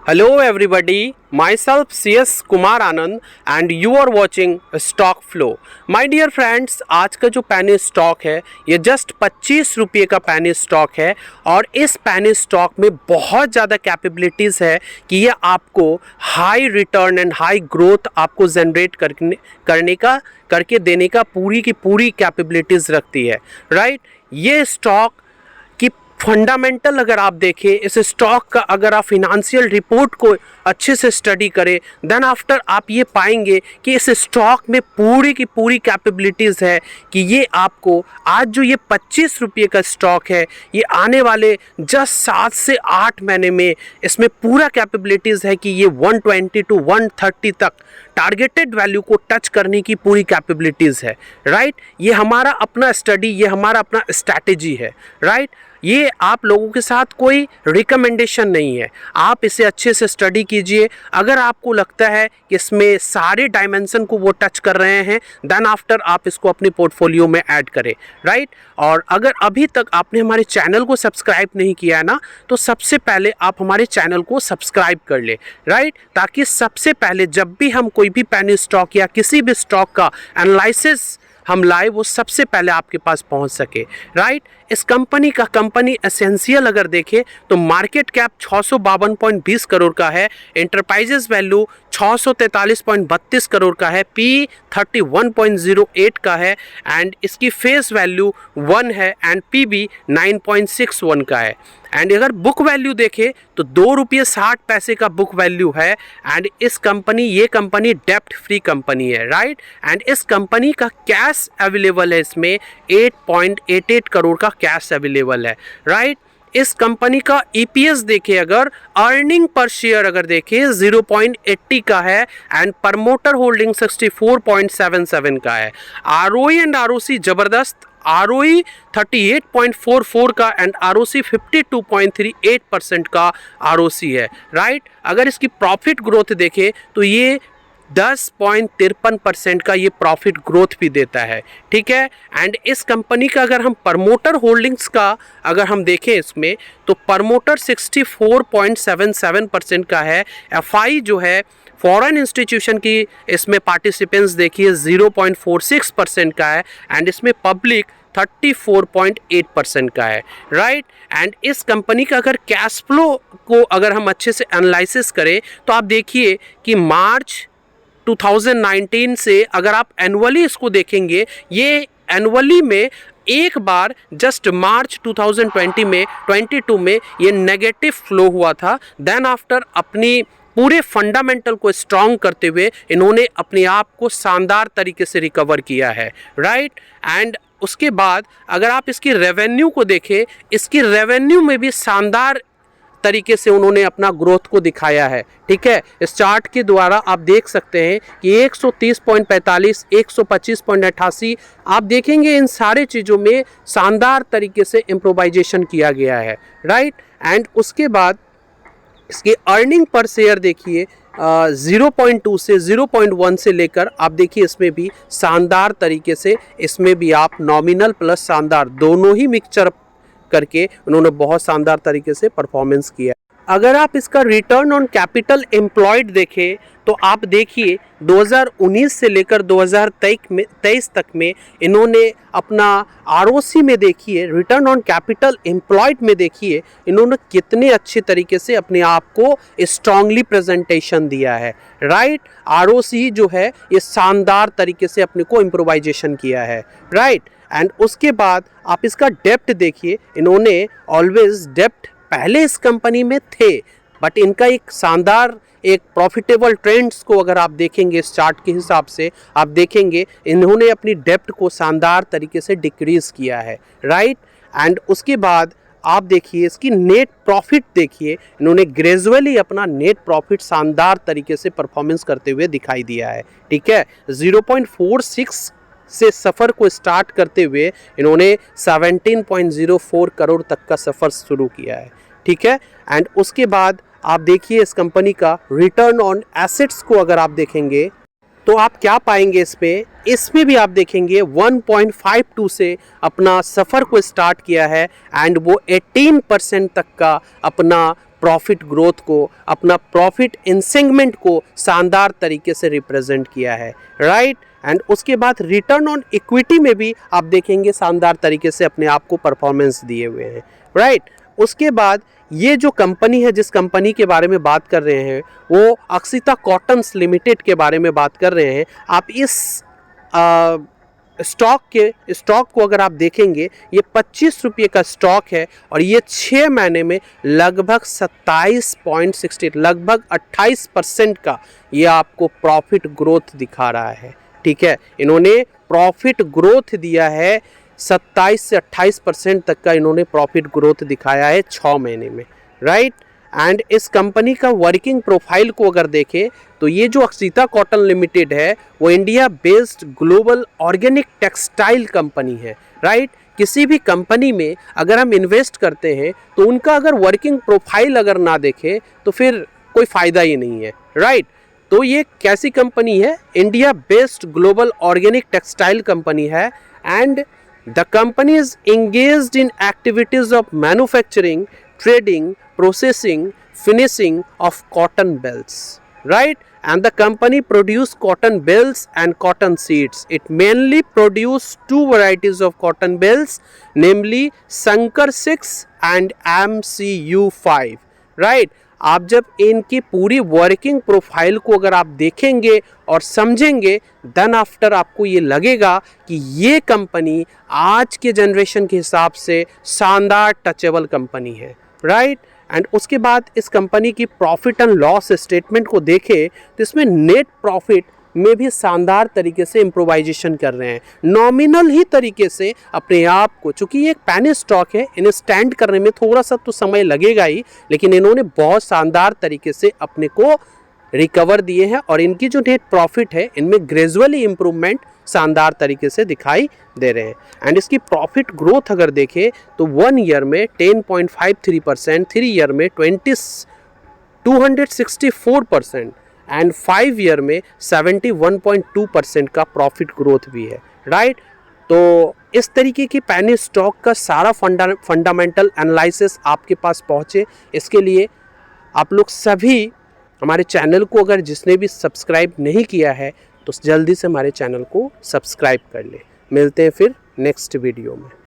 Hello everybody, myself CS Kumar Anand and you are watching Stock Flow. My dear friends, आज का जो पैनी stock है ये जस्ट 25 रुपये का पैनी स्टॉक है और इस पैनी स्टॉक में बहुत ज़्यादा कैपेबिलिटीज़ है कि ये आपको high return and high growth आपको जनरेट करके देने का पूरी की पूरी कैपेबिलिटीज़ रखती है, राइट। ये स्टॉक की फंडामेंटल अगर आप देखें, इस स्टॉक का अगर आप फिनेंशियल रिपोर्ट को अच्छे से स्टडी करें देन आफ्टर आप ये पाएंगे कि इस स्टॉक में पूरी की पूरी कैपेबिलिटीज़ है कि ये आपको आज जो ये 25 रुपये का स्टॉक है ये आने वाले जस्ट 7 से 8 महीने में इसमें पूरा कैपेबिलिटीज़ है कि ये 120 टू 130 तक टारगेटेड वैल्यू को टच करने की पूरी कैपेबिलिटीज़ है, राइट। ये हमारा अपना स्टडी, ये हमारा अपना स्ट्रैटेजी है, राइट। ये आप लोगों के साथ कोई रिकमेंडेशन नहीं है, आप इसे अच्छे से स्टडी कीजिए। अगर आपको लगता है कि इसमें सारे डायमेंशन को वो टच कर रहे हैं देन आफ्टर आप इसको अपने पोर्टफोलियो में ऐड करें, राइट। और अगर अभी तक आपने हमारे चैनल को सब्सक्राइब नहीं किया है ना, तो सबसे पहले आप हमारे चैनल को सब्सक्राइब कर ले, राइट, ताकि सबसे पहले जब भी हम कोई भी पेनी स्टॉक या किसी भी स्टॉक का एनालिसिस हम लाए वो सबसे पहले आपके पास पहुंच सके, राइट। इस कंपनी एसेंशियल अगर देखें तो मार्केट कैप 652.20 करोड़ का है, एंटरप्राइजेस वैल्यू 643.32 करोड़ का है, पी 31.08 का है एंड इसकी फेस वैल्यू 1 है एंड पी भी 9.61 का है। एंड अगर बुक वैल्यू देखें तो 2 रुपये 60 पैसे का बुक वैल्यू है एंड ये कंपनी डेप्ट फ्री कंपनी है, राइट। एंड इस कंपनी का कैश अवेलेबल है, इसमें 8.88 करोड़ का कैश अवेलेबल है, राइट। इस कंपनी का ईपीएस देखें, अगर अर्निंग पर शेयर अगर देखें 0.80 का है एंड प्रमोटर होल्डिंग 64.77 का है। आरओई एंड आरओसी जबरदस्त, आरओई 38.44 का एंड आरओसी 52.38% का आरओसी है, राइट। अगर इसकी प्रॉफिट ग्रोथ देखें तो ये 10.53% का ये प्रॉफिट ग्रोथ भी देता है, ठीक है। एंड इस कंपनी का अगर हम प्रमोटर होल्डिंग्स का अगर हम देखें इसमें तो प्रमोटर 64.77% का है। एफआई जो है फॉरेन इंस्टीट्यूशन की इसमें पार्टिसिपेंट्स देखिए 0.46% का है एंड इसमें पब्लिक 34.8% का है, राइट। एंड इस कंपनी का अगर कैश फ्लो को अगर हम अच्छे से एनालिसिस करें तो आप देखिए कि मार्च 2019 से अगर आप एनुअली इसको देखेंगे, ये एनुअली में एक बार जस्ट मार्च 2022 में ये नेगेटिव फ्लो हुआ था। देन आफ्टर अपनी पूरे फंडामेंटल को स्ट्रॉन्ग करते हुए इन्होंने अपने आप को शानदार तरीके से रिकवर किया है, राइट। एंड उसके बाद अगर आप इसकी रेवेन्यू को देखें, इसकी रेवेन्यू में भी शानदार तरीके से उन्होंने अपना ग्रोथ को दिखाया है, ठीक है। इस चार्ट के द्वारा आप देख सकते हैं कि 130.45, 125.88 आप देखेंगे इन सारे चीज़ों में शानदार तरीके से इम्प्रोवाइजेशन किया गया है, राइट। एंड उसके बाद इसके अर्निंग पर शेयर देखिए 0.2 से 0.1 से लेकर आप देखिए इसमें भी शानदार तरीके से इसमें भी आप नॉमिनल प्लस शानदार दोनों ही मिक्सचर करके उन्होंने बहुत शानदार तरीके से परफॉर्मेंस किया। अगर आप इसका रिटर्न ऑन कैपिटल एम्प्लॉयड देखें तो आप देखिए 2019 से लेकर 2023 तक में इन्होंने अपना आरओसी में देखिए, रिटर्न ऑन कैपिटल एम्प्लॉयड में देखिए इन्होंने कितने अच्छे तरीके से अपने आप को स्ट्रांगली प्रेजेंटेशन दिया है, राइट। आरओसी जो है ये शानदार तरीके से अपने को इम्प्रोवाइजेशन किया है, राइट। एंड उसके बाद आप इसका डेप्ट देखिए, इन्होंने ऑलवेज डेप्ट पहले इस कंपनी में थे बट इनका एक शानदार एक प्रॉफिटेबल ट्रेंड्स को अगर आप देखेंगे इस चार्ट के हिसाब से आप देखेंगे इन्होंने अपनी डेप्ट को शानदार तरीके से डिक्रीज किया है, राइट। एंड उसके बाद आप देखिए इसकी नेट प्रॉफिट देखिए, इन्होंने ग्रेजुअली अपना नेट प्रॉफिट शानदार तरीके से परफॉर्मेंस करते हुए दिखाई दिया है, ठीक है। 0.46 से सफ़र को स्टार्ट करते हुए इन्होंने 17.04 करोड़ तक का सफ़र शुरू किया है, ठीक है। एंड उसके बाद आप देखिए इस कंपनी का रिटर्न ऑन एसेट्स को अगर आप देखेंगे तो आप क्या पाएंगे इसमें भी आप देखेंगे 1.52 से अपना सफ़र को स्टार्ट किया है एंड वो 18% तक का अपना प्रॉफिट ग्रोथ को, अपना प्रॉफिट इंसेंगमेंट को शानदार तरीके से रिप्रेजेंट किया है, राइट। एंड उसके बाद रिटर्न ऑन इक्विटी में भी आप देखेंगे शानदार तरीके से अपने आप को परफॉर्मेंस दिए हुए हैं, राइट। उसके बाद ये जो कंपनी है, जिस कंपनी के बारे में बात कर रहे हैं, वो अक्षिता कॉटन्स लिमिटेड के बारे में बात कर रहे हैं। आप इस स्टॉक को अगर आप देखेंगे, ये 25 रुपये का स्टॉक है और ये 6 महीने में लगभग 27.60 लगभग 28% का ये आपको प्रॉफिट ग्रोथ दिखा रहा है, ठीक है। इन्होंने प्रॉफिट ग्रोथ दिया है 27 से 28% तक का इन्होंने प्रॉफिट ग्रोथ दिखाया है 6 महीने में, राइट। एंड इस कंपनी का वर्किंग प्रोफाइल को अगर देखें तो ये जो अक्षिता कॉटन लिमिटेड है वो India based global organic textile company है, राइट। किसी भी कंपनी में अगर हम इन्वेस्ट करते हैं तो उनका अगर वर्किंग प्रोफाइल अगर ना देखें तो फिर कोई फ़ायदा ही नहीं है, राइट। तो ये कैसी कंपनी है? India based global organic textile company है and the company is engaged in activities of manufacturing, trading, processing, finishing of cotton belts, right? And the company produce cotton belts and cotton seeds. It mainly produce 2 varieties of cotton belts, namely Sankar 6 and MCU5, right? आप जब इनकी पूरी working profile को अगर आप देखेंगे और समझेंगे, देन आफ्टर आपको ये लगेगा कि ये कंपनी आज के जनरेशन के हिसाब से शानदार टचेबल कंपनी है, राइट। एंड उसके बाद इस कंपनी की प्रॉफिट एंड लॉस स्टेटमेंट को देखें तो इसमें नेट प्रॉफिट में भी शानदार तरीके से इम्प्रोवाइजेशन कर रहे हैं, नॉमिनल ही तरीके से अपने आप को, चूँकि ये एक पैनी स्टॉक है, इन्हें स्टैंड करने में थोड़ा सा तो समय लगेगा ही, लेकिन इन्होंने बहुत शानदार तरीके से अपने को रिकवर दिए हैं और इनकी जो नेट प्रॉफिट है इनमें ग्रेजुअली इम्प्रूवमेंट शानदार तरीके से दिखाई दे रहे हैं। एंड इसकी प्रॉफिट ग्रोथ अगर देखें तो 1 ईयर में 10.53%, 3 ईयर में 264% एंड 5 ईयर में 71.2% का प्रॉफिट ग्रोथ भी है, राइट। तो इस तरीके की पैनी स्टॉक का सारा फंडामेंटल एनालिसिस आपके पास पहुँचे, इसके लिए आप लोग सभी हमारे चैनल को अगर जिसने भी सब्सक्राइब नहीं किया है तो जल्दी से हमारे चैनल को सब्सक्राइब कर ले। मिलते हैं फिर नेक्स्ट वीडियो में।